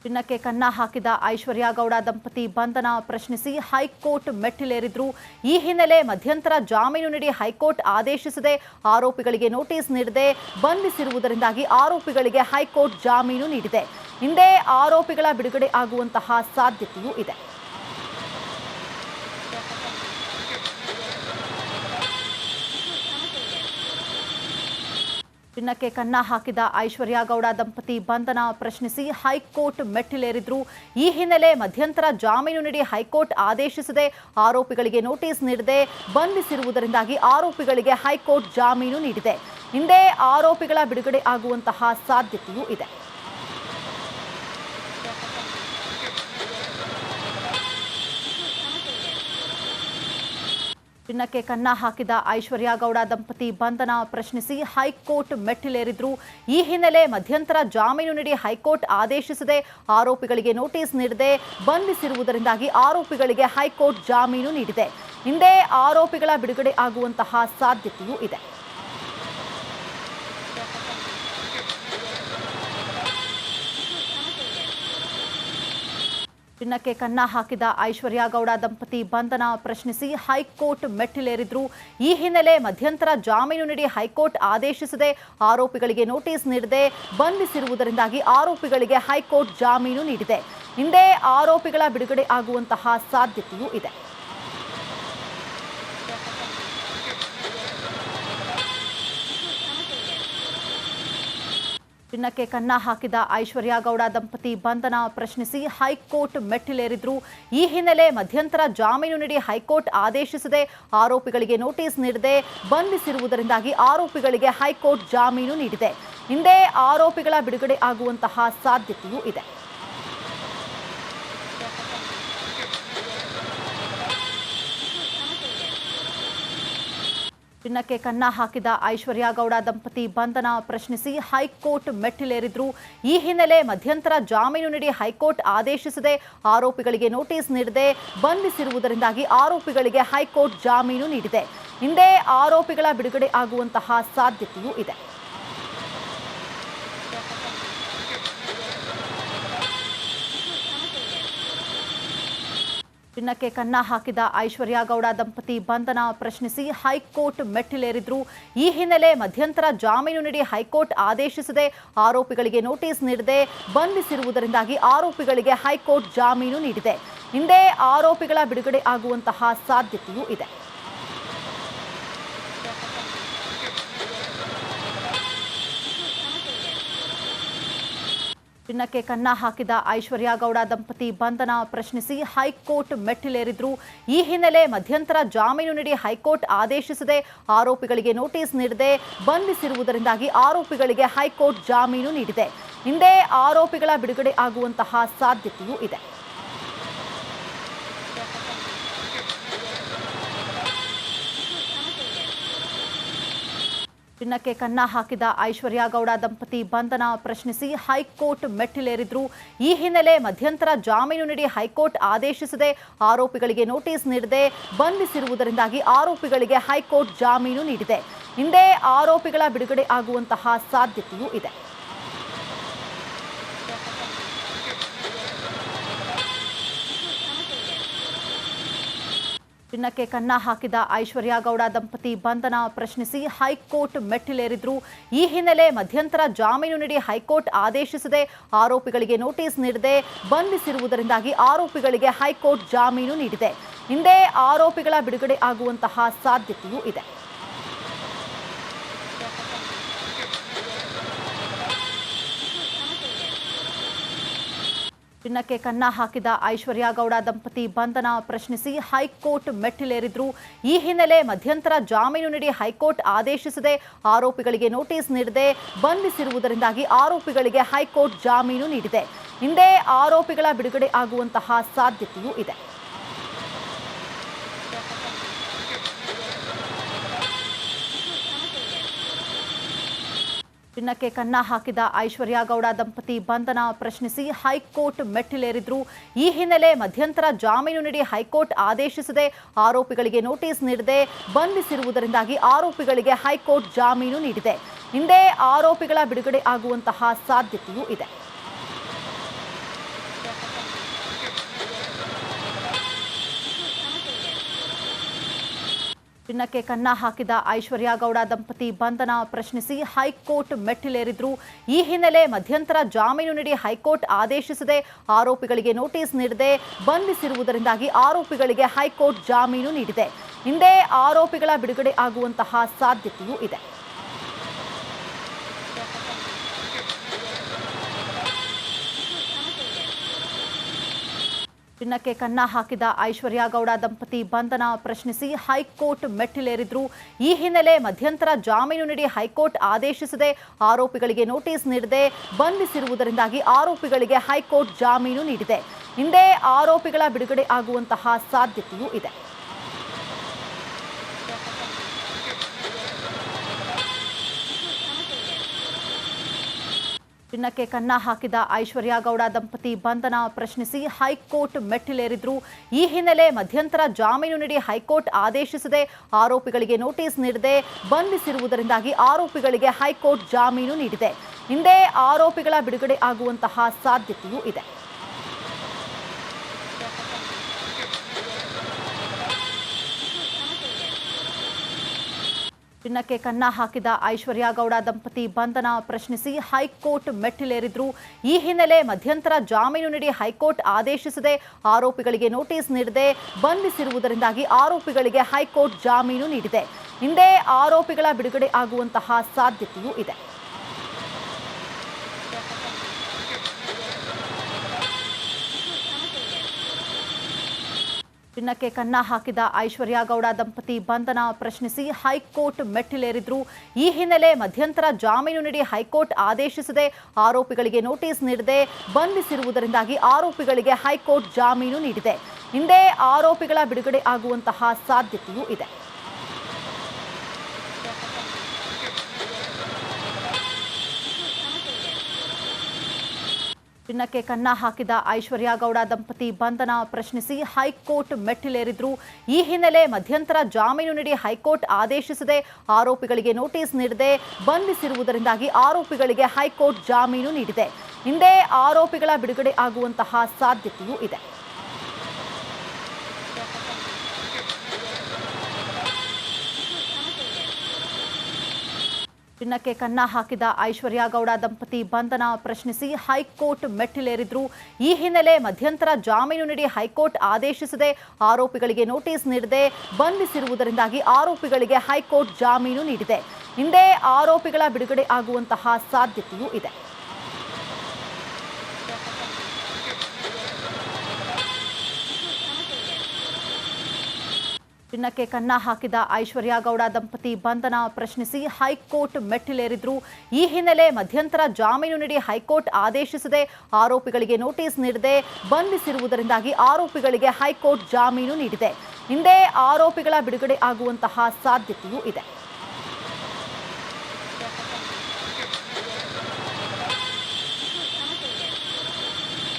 ಚಿನ್ನಕ್ಕೆ ಕನ್ನ ಹಾಕಿದ ಐಶ್ವರ್ಯ ಗೌಡ ದಂಪತಿ ಬಂಧನ ಪ್ರಶ್ನಿಸಿ ಹೈಕೋರ್ಟ್ ಮೆಟ್ಟಿಲೇರಿದ್ರು. ಈ ಹಿನ್ನೆಲೆ ಮಧ್ಯಂತರ ಜಾಮೀನು ನೀಡಿ ಹೈಕೋರ್ಟ್ ಆದೇಶಿಸದೆ ಆರೋಪಿಗಳಿಗೆ ನೋಟಿಸ್ ನೀಡದೆ ಬಂಧಿಸಿರುವುದರಿಂದಾಗಿ ಆರೋಪಿಗಳಿಗೆ ಹೈಕೋರ್ಟ್ ಜಾಮೀನು ನೀಡಿದೆ. ಹಿಂದೆ ಆರೋಪಿಗಳ ಬಿಡುಗಡೆ ಆಗುವಂತಹ ಸಾಧ್ಯತೆಯೂ ಇದೆ. ಚಿನ್ನಕ್ಕೆ ಕನ್ನ ಹಾಕಿದ ಐಶ್ವರ್ಯ ಗೌಡ ದಂಪತಿ ಬಂಧನ ಪ್ರಶ್ನಿಸಿ ಹೈಕೋರ್ಟ್ ಮೆಟ್ಟಿಲೇರಿದ್ರು. ಈ ಹಿನ್ನೆಲೆ ಮಧ್ಯಂತರ ಜಾಮೀನು ನೀಡಿ ಹೈಕೋರ್ಟ್ ಆದೇಶಿಸದೆ ಆರೋಪಿಗಳಿಗೆ ನೋಟಿಸ್ ನೀಡದೆ ಬಂಧಿಸಿರುವುದರಿಂದಾಗಿ ಆರೋಪಿಗಳಿಗೆ ಹೈಕೋರ್ಟ್ ಜಾಮೀನು ನೀಡಿದೆ. ಹಿಂದೆ ಆರೋಪಿಗಳ ಬಿಡುಗಡೆ ಆಗುವಂತಹ ಸಾಧ್ಯತೆಯೂ ಇದೆ. ಚಿನ್ನಕ್ಕೆ ಕನ್ನ ಹಾಕಿದ ಐಶ್ವರ್ಯ ಗೌಡ ದಂಪತಿ ಬಂಧನ ಪ್ರಶ್ನಿಸಿ ಹೈಕೋರ್ಟ್ ಮೆಟ್ಟಿಲೇರಿದ್ರು. ಈ ಹಿನ್ನೆಲೆ ಮಧ್ಯಂತರ ಜಾಮೀನು ನೀಡಿ ಹೈಕೋರ್ಟ್ ಆದೇಶಿಸದೆ ಆರೋಪಿಗಳಿಗೆ ನೋಟಿಸ್ ನೀಡದೆ ಬಂಧಿಸಿರುವುದರಿಂದಾಗಿ ಆರೋಪಿಗಳಿಗೆ ಹೈಕೋರ್ಟ್ ಜಾಮೀನು ನೀಡಿದೆ. ಹಿಂದೆ ಆರೋಪಿಗಳ ಬಿಡುಗಡೆ ಆಗುವಂತಹ ಸಾಧ್ಯತೆಯೂ ಇದೆ. ಚಿನ್ನಕ್ಕೆ ಕನ್ನ ಹಾಕಿದ ಐಶ್ವರ್ಯ ಗೌಡ ದಂಪತಿ ಬಂಧನ ಪ್ರಶ್ನಿಸಿ ಹೈಕೋರ್ಟ್ ಮೆಟ್ಟಿಲೇರಿದ್ರು. ಈ ಹಿನ್ನೆಲೆ ಮಧ್ಯಂತರ ಜಾಮೀನು ನೀಡಿ ಹೈಕೋರ್ಟ್ ಆದೇಶಿಸದೆ ಆರೋಪಿಗಳಿಗೆ ನೋಟಿಸ್ ನೀಡದೆ ಬಂಧಿಸಿರುವುದರಿಂದಾಗಿ ಆರೋಪಿಗಳಿಗೆ ಹೈಕೋರ್ಟ್ ಜಾಮೀನು ನೀಡಿದೆ. ಹಿಂದೆ ಆರೋಪಿಗಳ ಬಿಡುಗಡೆ ಆಗುವಂತಹ ಸಾಧ್ಯತೆಯೂ ಇದೆ. ಚಿನ್ನಕ್ಕೆ ಕನ್ನ ಹಾಕಿದ ಐಶ್ವರ್ಯ ಗೌಡ ದಂಪತಿ ಬಂಧನ ಪ್ರಶ್ನಿಸಿ ಹೈಕೋರ್ಟ್ ಮೆಟ್ಟಿಲೇರಿದ್ರು. ಈ ಹಿನ್ನೆಲೆ ಮಧ್ಯಂತರ ಜಾಮೀನು ನೀಡಿ ಹೈಕೋರ್ಟ್ ಆದೇಶಿಸದೆ ಆರೋಪಿಗಳಿಗೆ ನೋಟಿಸ್ ನೀಡದೆ ಬಂಧಿಸಿರುವುದರಿಂದಾಗಿ ಆರೋಪಿಗಳಿಗೆ ಹೈಕೋರ್ಟ್ ಜಾಮೀನು ನೀಡಿದೆ. ಹಿಂದೆ ಆರೋಪಿಗಳ ಬಿಡುಗಡೆ ಆಗುವಂತಹ ಸಾಧ್ಯತೆಯೂ ಇದೆ. ಚಿನ್ನಕ್ಕೆ ಕನ್ನ ಹಾಕಿದ ಐಶ್ವರ್ಯ ಗೌಡ ದಂಪತಿ ಬಂಧನ ಪ್ರಶ್ನಿಸಿ ಹೈಕೋರ್ಟ್ ಮೆಟ್ಟಿಲೇರಿದ್ರು. ಈ ಹಿನ್ನೆಲೆ ಮಧ್ಯಂತರ ಜಾಮೀನು ನೀಡಿ ಹೈಕೋರ್ಟ್ ಆದೇಶಿಸದೆ ಆರೋಪಿಗಳಿಗೆ ನೋಟಿಸ್ ನೀಡದೆ ಬಂಧಿಸಿರುವುದರಿಂದಾಗಿ ಆರೋಪಿಗಳಿಗೆ ಹೈಕೋರ್ಟ್ ಜಾಮೀನು ನೀಡಿದೆ. ಹಿಂದೆ ಆರೋಪಿಗಳ ಬಿಡುಗಡೆ ಆಗುವಂತಹ ಸಾಧ್ಯತೆಯೂ ಇದೆ. ಚಿನ್ನಕ್ಕೆ ಕನ್ನ ಹಾಕಿದ ಐಶ್ವರ್ಯ ಗೌಡ ದಂಪತಿ ಬಂಧನ ಪ್ರಶ್ನಿಸಿ ಹೈಕೋರ್ಟ್ ಮೆಟ್ಟಿಲೇರಿದ್ರು. ಈ ಹಿನ್ನೆಲೆ ಮಧ್ಯಂತರ ಜಾಮೀನು ನೀಡಿ ಹೈಕೋರ್ಟ್ ಆದೇಶಿಸದೆ ಆರೋಪಿಗಳಿಗೆ ನೋಟಿಸ್ ನೀಡದೆ ಬಂಧಿಸಿರುವುದರಿಂದಾಗಿ ಆರೋಪಿಗಳಿಗೆ ಹೈಕೋರ್ಟ್ ಜಾಮೀನು ನೀಡಿದೆ. ಹಿಂದೆ ಆರೋಪಿಗಳ ಬಿಡುಗಡೆ ಆಗುವಂತಹ ಸಾಧ್ಯತೆಯೂ ಇದೆ. ಚಿನ್ನಕ್ಕೆ ಕನ್ನ ಹಾಕಿದ ಐಶ್ವರ್ಯ ಗೌಡ ದಂಪತಿ ಬಂಧನ ಪ್ರಶ್ನಿಸಿ ಹೈಕೋರ್ಟ್ ಮೆಟ್ಟಿಲೇರಿದ್ರು. ಈ ಹಿನ್ನೆಲೆ ಮಧ್ಯಂತರ ಜಾಮೀನು ನೀಡಿ ಹೈಕೋರ್ಟ್ ಆದೇಶಿಸದೆ ಆರೋಪಿಗಳಿಗೆ ನೋಟಿಸ್ ನೀಡದೆ ಬಂಧಿಸಿರುವುದರಿಂದಾಗಿ ಆರೋಪಿಗಳಿಗೆ ಹೈಕೋರ್ಟ್ ಜಾಮೀನು ನೀಡಿದೆ. ಹಿಂದೆ ಆರೋಪಿಗಳ ಬಿಡುಗಡೆ ಆಗುವಂತಹ ಸಾಧ್ಯತೆಯೂ ಇದೆ. ಚಿನ್ನಕ್ಕೆ ಕನ್ನ ಹಾಕಿದ ಐಶ್ವರ್ಯ ಗೌಡ ದಂಪತಿ ಬಂಧನ ಪ್ರಶ್ನಿಸಿ ಹೈಕೋರ್ಟ್ ಮೆಟ್ಟಿಲೇರಿದ್ರು. ಈ ಹಿನ್ನೆಲೆ ಮಧ್ಯಂತರ ಜಾಮೀನು ನೀಡಿ ಹೈಕೋರ್ಟ್ ಆದೇಶಿಸದೆ ಆರೋಪಿಗಳಿಗೆ ನೋಟಿಸ್ ನೀಡದೆ ಬಂಧಿಸಿರುವುದರಿಂದಾಗಿ ಆರೋಪಿಗಳಿಗೆ ಹೈಕೋರ್ಟ್ ಜಾಮೀನು ನೀಡಿದೆ. ಹಿಂದೆ ಆರೋಪಿಗಳ ಬಿಡುಗಡೆ ಆಗುವಂತಹ ಸಾಧ್ಯತೆಯೂ ಇದೆ. ಚಿನ್ನಕ್ಕೆ ಕನ್ನ ಹಾಕಿದ ಐಶ್ವರ್ಯ ಗೌಡ ದಂಪತಿ ಬಂಧನ ಪ್ರಶ್ನಿಸಿ ಹೈಕೋರ್ಟ್ ಮೆಟ್ಟಿಲೇರಿದ್ರು. ಈ ಹಿನ್ನೆಲೆ ಮಧ್ಯಂತರ ಜಾಮೀನು ನೀಡಿ ಹೈಕೋರ್ಟ್ ಆದೇಶಿಸದೆ ಆರೋಪಿಗಳಿಗೆ ನೋಟಿಸ್ ನೀಡದೆ ಬಂಧಿಸಿರುವುದರಿಂದಾಗಿ ಆರೋಪಿಗಳಿಗೆ ಹೈಕೋರ್ಟ್ ಜಾಮೀನು ನೀಡಿದೆ. ಹಿಂದೆ ಆರೋಪಿಗಳ ಬಿಡುಗಡೆ ಆಗುವಂತಹ ಸಾಧ್ಯತೆಯೂ ಇದೆ. ಚಿನ್ನಕ್ಕೆ ಕನ್ನ ಹಾಕಿದ ಐಶ್ವರ್ಯ ಗೌಡ ದಂಪತಿ ಬಂಧನ ಪ್ರಶ್ನಿಸಿ ಹೈಕೋರ್ಟ್ ಮೆಟ್ಟಿಲೇರಿದ್ರು. ಈ ಹಿನ್ನೆಲೆ ಮಧ್ಯಂತರ ಜಾಮೀನು ನೀಡಿ ಹೈಕೋರ್ಟ್ ಆದೇಶಿಸದೆ ಆರೋಪಿಗಳಿಗೆ ನೋಟಿಸ್ ನೀಡದೆ ಬಂಧಿಸಿರುವುದರಿಂದಾಗಿ ಆರೋಪಿಗಳಿಗೆ ಹೈಕೋರ್ಟ್ ಜಾಮೀನು ನೀಡಿದೆ. ಹಿಂದೆ ಆರೋಪಿಗಳ ಬಿಡುಗಡೆ ಆಗುವಂತಹ ಸಾಧ್ಯತೆಯೂ ಇದೆ. ಚಿನ್ನಕ್ಕೆ ಕನ್ನ ಹಾಕಿದ ಐಶ್ವರ್ಯ ಗೌಡ ದಂಪತಿ ಬಂಧನ ಪ್ರಶ್ನಿಸಿ ಹೈಕೋರ್ಟ್ ಮೆಟ್ಟಿಲೇರಿದ್ರು. ಈ ಹಿನ್ನೆಲೆ ಮಧ್ಯಂತರ ಜಾಮೀನು ನೀಡಿ ಹೈಕೋರ್ಟ್ ಆದೇಶಿಸದೆ ಆರೋಪಿಗಳಿಗೆ ನೋಟಿಸ್ ನೀಡದೆ ಬಂಧಿಸಿರುವುದರಿಂದಾಗಿ ಆರೋಪಿಗಳಿಗೆ ಹೈಕೋರ್ಟ್ ಜಾಮೀನು ನೀಡಿದೆ. ಹಿಂದೆ ಆರೋಪಿಗಳ ಬಿಡುಗಡೆ ಆಗುವಂತಹ ಸಾಧ್ಯತೆಯೂ ಇದೆ. ಚಿನ್ನಕ್ಕೆ ಕನ್ನ ಹಾಕಿದ ಐಶ್ವರ್ಯ ಗೌಡ ದಂಪತಿ ಬಂಧನ ಪ್ರಶ್ನಿಸಿ ಹೈಕೋರ್ಟ್ ಮೆಟ್ಟಿಲೇರಿದ್ರು. ಈ ಹಿನ್ನೆಲೆ ಮಧ್ಯಂತರ ಜಾಮೀನು ನೀಡಿ ಹೈಕೋರ್ಟ್ ಆದೇಶಿಸದೆ ಆರೋಪಿಗಳಿಗೆ ನೋಟಿಸ್ ನೀಡದೆ ಬಂಧಿಸಿರುವುದರಿಂದಾಗಿ ಆರೋಪಿಗಳಿಗೆ ಹೈಕೋರ್ಟ್ ಜಾಮೀನು ನೀಡಿದೆ. ಹಿಂದೆ ಆರೋಪಿಗಳ ಬಿಡುಗಡೆ ಆಗುವಂತಹ ಸಾಧ್ಯತೆಯೂ ಇದೆ. ಚಿನ್ನಕ್ಕೆ ಕನ್ನ ಹಾಕಿದ ಐಶ್ವರ್ಯ ಗೌಡ ದಂಪತಿ ಬಂಧನ ಪ್ರಶ್ನಿಸಿ ಹೈಕೋರ್ಟ್ ಮೆಟ್ಟಿಲೇರಿದ್ರು. ಈ ಹಿನ್ನೆಲೆ ಮಧ್ಯಂತರ ಜಾಮೀನು ನೀಡಿ ಹೈಕೋರ್ಟ್ ಆದೇಶಿಸದೆ ಆರೋಪಿಗಳಿಗೆ ನೋಟಿಸ್ ನೀಡದೆ ಬಂಧಿಸಿರುವುದರಿಂದಾಗಿ ಆರೋಪಿಗಳಿಗೆ ಹೈಕೋರ್ಟ್ ಜಾಮೀನು ನೀಡಿದೆ. ಹಿಂದೆ ಆರೋಪಿಗಳ ಬಿಡುಗಡೆ ಆಗುವಂತಹ ಸಾಧ್ಯತೆಯೂ ಇದೆ. ಚಿನ್ನಕ್ಕೆ ಕನ್ನ ಹಾಕಿದ ಐಶ್ವರ್ಯ ಗೌಡ ದಂಪತಿ ಬಂಧನ ಪ್ರಶ್ನಿಸಿ ಹೈಕೋರ್ಟ್ ಮೆಟ್ಟಿಲೇರಿದ್ರು. ಈ ಹಿನ್ನೆಲೆ ಮಧ್ಯಂತರ ಜಾಮೀನು ನೀಡಿ ಹೈಕೋರ್ಟ್ ಆದೇಶಿಸದೆ ಆರೋಪಿಗಳಿಗೆ ನೋಟಿಸ್ ನೀಡದೆ ಬಂಧಿಸಿರುವುದರಿಂದಾಗಿ ಆರೋಪಿಗಳಿಗೆ ಹೈಕೋರ್ಟ್ ಜಾಮೀನು ನೀಡಿದೆ. ಹಿಂದೆ ಆರೋಪಿಗಳ ಬಿಡುಗಡೆ ಆಗುವಂತಹ ಸಾಧ್ಯತೆಯೂ ಇದೆ. ಚಿನ್ನಕ್ಕೆ ಕನ್ನ ಹಾಕಿದ ಐಶ್ವರ್ಯ ಗೌಡ ದಂಪತಿ ಬಂಧನ ಪ್ರಶ್ನಿಸಿ ಹೈಕೋರ್ಟ್ ಮೆಟ್ಟಿಲೇರಿದ್ರು. ಈ ಹಿನ್ನೆಲೆ ಮಧ್ಯಂತರ ಜಾಮೀನು ನೀಡಿ ಹೈಕೋರ್ಟ್ ಆದೇಶಿಸದೆ ಆರೋಪಿಗಳಿಗೆ ನೋಟಿಸ್ ನೀಡದೆ ಬಂಧಿಸಿರುವುದರಿಂದಾಗಿ ಆರೋಪಿಗಳಿಗೆ ಹೈಕೋರ್ಟ್ ಜಾಮೀನು ನೀಡಿದೆ. ಹಿಂದೆ ಆರೋಪಿಗಳ ಬಿಡುಗಡೆ ಆಗುವಂತಹ ಸಾಧ್ಯತೆಯೂ ಇದೆ. ಚಿನ್ನಕ್ಕೆ ಕನ್ನ ಹಾಕಿದ ಐಶ್ವರ್ಯ ಗೌಡ ದಂಪತಿ ಬಂಧನ ಪ್ರಶ್ನಿಸಿ ಹೈಕೋರ್ಟ್ ಮೆಟ್ಟಿಲೇರಿದ್ರು. ಈ ಹಿನ್ನೆಲೆ ಮಧ್ಯಂತರ ಜಾಮೀನು ನೀಡಿ ಹೈಕೋರ್ಟ್ ಆದೇಶಿಸದೆ ಆರೋಪಿಗಳಿಗೆ ನೋಟಿಸ್ ನೀಡದೆ ಬಂಧಿಸಿರುವುದರಿಂದಾಗಿ ಆರೋಪಿಗಳಿಗೆ ಹೈಕೋರ್ಟ್ ಜಾಮೀನು ನೀಡಿದೆ. ಹಿಂದೆ ಆರೋಪಿಗಳ ಬಿಡುಗಡೆ ಆಗುವಂತಹ ಸಾಧ್ಯತೆಯೂ ಇದೆ. ಚಿನ್ನಕ್ಕೆ ಕನ್ನ ಹಾಕಿದ ಐಶ್ವರ್ಯ ಗೌಡ ದಂಪತಿ ಬಂಧನ ಪ್ರಶ್ನಿಸಿ ಹೈಕೋರ್ಟ್ ಮೆಟ್ಟಿಲೇರಿದ್ರು. ಈ ಹಿನ್ನೆಲೆ ಮಧ್ಯಂತರ ಜಾಮೀನು ನೀಡಿ ಹೈಕೋರ್ಟ್ ಆದೇಶಿಸದೆ ಆರೋಪಿಗಳಿಗೆ ನೋಟಿಸ್ ನೀಡದೆ ಬಂಧಿಸಿರುವುದರಿಂದಾಗಿ ಆರೋಪಿಗಳಿಗೆ ಹೈಕೋರ್ಟ್ ಜಾಮೀನು ನೀಡಿದೆ. ಹಿಂದೆ ಆರೋಪಿಗಳ ಬಿಡುಗಡೆ ಆಗುವಂತಹ ಸಾಧ್ಯತೆಯೂ ಇದೆ. ಚಿನ್ನಕ್ಕೆ ಕನ್ನ ಹಾಕಿದ ಐಶ್ವರ್ಯ ಗೌಡ ದಂಪತಿ ಬಂಧನ ಪ್ರಶ್ನಿಸಿ ಹೈಕೋರ್ಟ್ ಮೆಟ್ಟಿಲೇರಿದ್ರು. ಈ ಹಿನ್ನೆಲೆ ಮಧ್ಯಂತರ ಜಾಮೀನು ನೀಡಿ ಹೈಕೋರ್ಟ್ ಆದೇಶಿಸದೆ ಆರೋಪಿಗಳಿಗೆ ನೋಟಿಸ್ ನೀಡದೆ ಬಂಧಿಸಿರುವುದರಿಂದಾಗಿ ಆರೋಪಿಗಳಿಗೆ ಹೈಕೋರ್ಟ್ ಜಾಮೀನು ನೀಡಿದೆ. ಹಿಂದೆ ಆರೋಪಿಗಳ ಬಿಡುಗಡೆ ಆಗುವಂತಹ ಸಾಧ್ಯತೆಯೂ ಇದೆ. ಚಿನ್ನಕ್ಕೆ ಕನ್ನ ಹಾಕಿದ ಐಶ್ವರ್ಯ ಗೌಡ ದಂಪತಿ ಬಂಧನ ಪ್ರಶ್ನಿಸಿ ಹೈಕೋರ್ಟ್ ಮೆಟ್ಟಿಲೇರಿದ್ರು. ಈ ಹಿನ್ನೆಲೆ ಮಧ್ಯಂತರ ಜಾಮೀನು ನೀಡಿ ಹೈಕೋರ್ಟ್ ಆದೇಶಿಸದೆ ಆರೋಪಿಗಳಿಗೆ ನೋಟಿಸ್ ನೀಡದೆ ಬಂಧಿಸಿರುವುದರಿಂದಾಗಿ ಆರೋಪಿಗಳಿಗೆ ಹೈಕೋರ್ಟ್ ಜಾಮೀನು ನೀಡಿದೆ. ಹಿಂದೆ ಆರೋಪಿಗಳ ಬಿಡುಗಡೆ ಆಗುವಂತಹ ಸಾಧ್ಯತೆಯೂ ಇದೆ.